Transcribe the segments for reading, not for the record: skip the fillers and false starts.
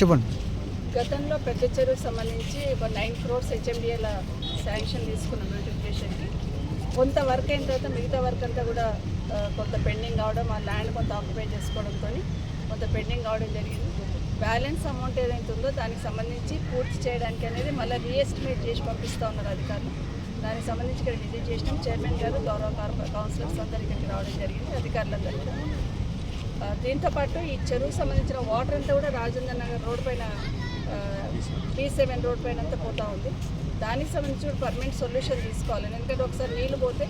చెప్పండి. గతంలో పెద్ద చెరువుకు సంబంధించి ఒక 9 crores హెచ్ఎండిఏల శాంక్షన్ తీసుకున్న నోటిఫికేషన్కి కొంత వర్క్ అయిన తర్వాత మిగతా వర్క్ అంతా కూడా కొంత పెండింగ్ కావడం, ఆ ల్యాండ్ కొంత ఆక్యుపై చేసుకోవడంతో కొంత పెండింగ్ కావడం జరిగింది. బ్యాలెన్స్ అమౌంట్ ఏదైతే ఉందో దానికి సంబంధించి పూర్తి చేయడానికి అనేది మళ్ళీ రీఎస్టిమేట్ చేసి పంపిస్తూ ఉన్నారు అధికారులు. దానికి సంబంధించి ఇక్కడ విజిట్ చేసినాం. చైర్మన్ గారు, గౌరవ కౌన్సిలర్స్ అందరు ఇక్కడికి రావడం జరిగింది, అధికారులందరూ కూడా. దీంతోపాటు ఈ చెరువుకు సంబంధించిన వాటర్ అంతా కూడా రాజేంద్ర నగర్ రోడ్ పైన P7 రోడ్ పైన అంతా పోతూ ఉంది. దానికి సంబంధించి కూడా పర్మనెంట్ సొల్యూషన్ తీసుకోవాలి. ఎందుకంటే ఒకసారి నీళ్ళు పోతే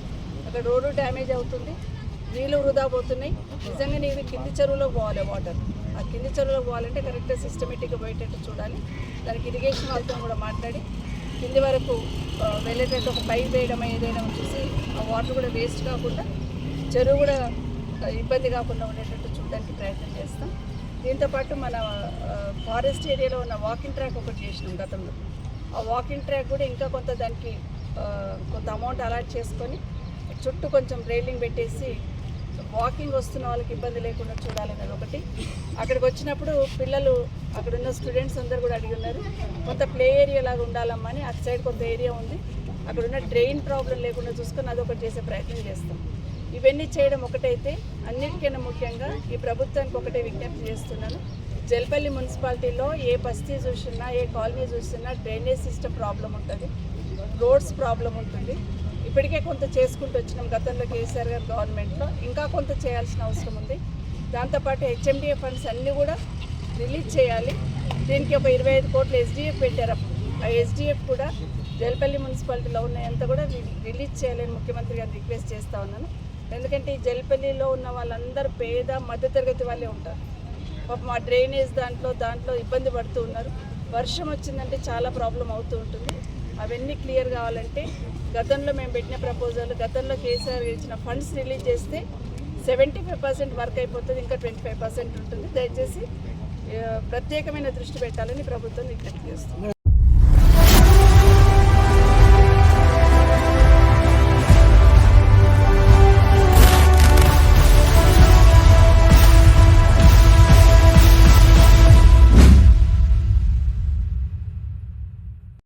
అక్కడ రోడ్డు డ్యామేజ్ అవుతుంది, నీళ్ళు వృధా పోతున్నాయి. నిజంగా నీళ్ళు కింది చెరువులో పోవాలి వాటర్. ఆ కింది చెరువులో పోవాలంటే కరెక్ట్గా సిస్టమేటిక్గా పోయేటట్టు చూడాలి. దానికి ఇరిగేషన్ వాళ్ళతో కూడా మాట్లాడి కింది వరకు వెళ్ళేటట్టు ఒక పైప్ వేయడం ఏదైనా చూసి ఆ వాటర్ కూడా వేస్ట్ కాకుండా చెరువు కూడా ఇబ్బంది కాకుండా ఉండేటట్టు చూడడానికి ప్రయత్నం చేస్తాం. దీంతోపాటు మన ఫారెస్ట్ ఏరియాలో ఉన్న వాకింగ్ ట్రాక్ ఒకటి చేసినాం గతంలో. ఆ వాకింగ్ ట్రాక్ కూడా ఇంకా కొంత దానికి కొంత అమౌంట్ అలాట్ చేసుకొని చుట్టూ కొంచెం రైలింగ్ పెట్టేసి వాకింగ్ వస్తున్న వాళ్ళకి ఇబ్బంది లేకుండా చూడాలనేది ఒకటి. అక్కడికి వచ్చినప్పుడు పిల్లలు అక్కడున్న స్టూడెంట్స్ అందరు కూడా అడిగి ఉన్నారు, కొంత ప్లే ఏరియా లాగా ఉండాలమ్మని. అటు సైడ్ కొంత ఏరియా ఉంది, అక్కడున్న డ్రైన్ ప్రాబ్లం లేకుండా చూసుకొని అదొకటి చేసే ప్రయత్నం చేస్తాం. ఇవన్నీ చేయడం ఒకటైతే అన్నిటికన్నా ముఖ్యంగా ఈ ప్రభుత్వానికి ఒకటే విజ్ఞప్తి చేస్తున్నాను. జల్పల్లి మున్సిపాలిటీలో ఏ బస్తీ చూసినా, ఏ కాలనీ చూసినా డ్రైనేజ్ సిస్టమ్ ప్రాబ్లం ఉంటుంది, రోడ్స్ ప్రాబ్లం ఉంటుంది. ఇప్పటికే కొంత చేసుకుంటూ వచ్చినాం గతంలో కేసీఆర్ గారు గవర్నమెంట్లో. ఇంకా కొంత చేయాల్సిన అవసరం ఉంది. దాంతోపాటు హెచ్ఎండిఏ ఫండ్స్ అన్నీ కూడా రిలీజ్ చేయాలి. దీనికి ఒక 25 కోట్లు SDF పెట్టారు. ఆ SDF కూడా జల్పల్లి మున్సిపాలిటీలో ఉన్నాయంతా కూడా రిలీజ్ చేయాలని ముఖ్యమంత్రి గారిని రిక్వెస్ట్ చేస్తూ ఉన్నాను. ఎందుకంటే ఈ జల్పల్లిలో ఉన్న వాళ్ళందరూ పేద మధ్యతరగతి వాళ్ళే ఉంటారు. పాపం ఆ డ్రైనేజ్ దాంట్లో ఇబ్బంది పడుతూ ఉన్నారు. వర్షం వచ్చిందంటే చాలా ప్రాబ్లం అవుతూ ఉంటుంది. అవన్నీ క్లియర్ కావాలంటే గతంలో మేము పెట్టిన ప్రపోజల్, గతంలో కేసీఆర్ ఇచ్చిన ఫండ్స్ రిలీజ్ చేస్తే 75% వర్క్ అయిపోతుంది, ఇంకా 25% ఉంటుంది. దయచేసి ప్రత్యేకమైన దృష్టి పెట్టాలని ప్రభుత్వం విజ్ఞప్తి చేస్తుంది.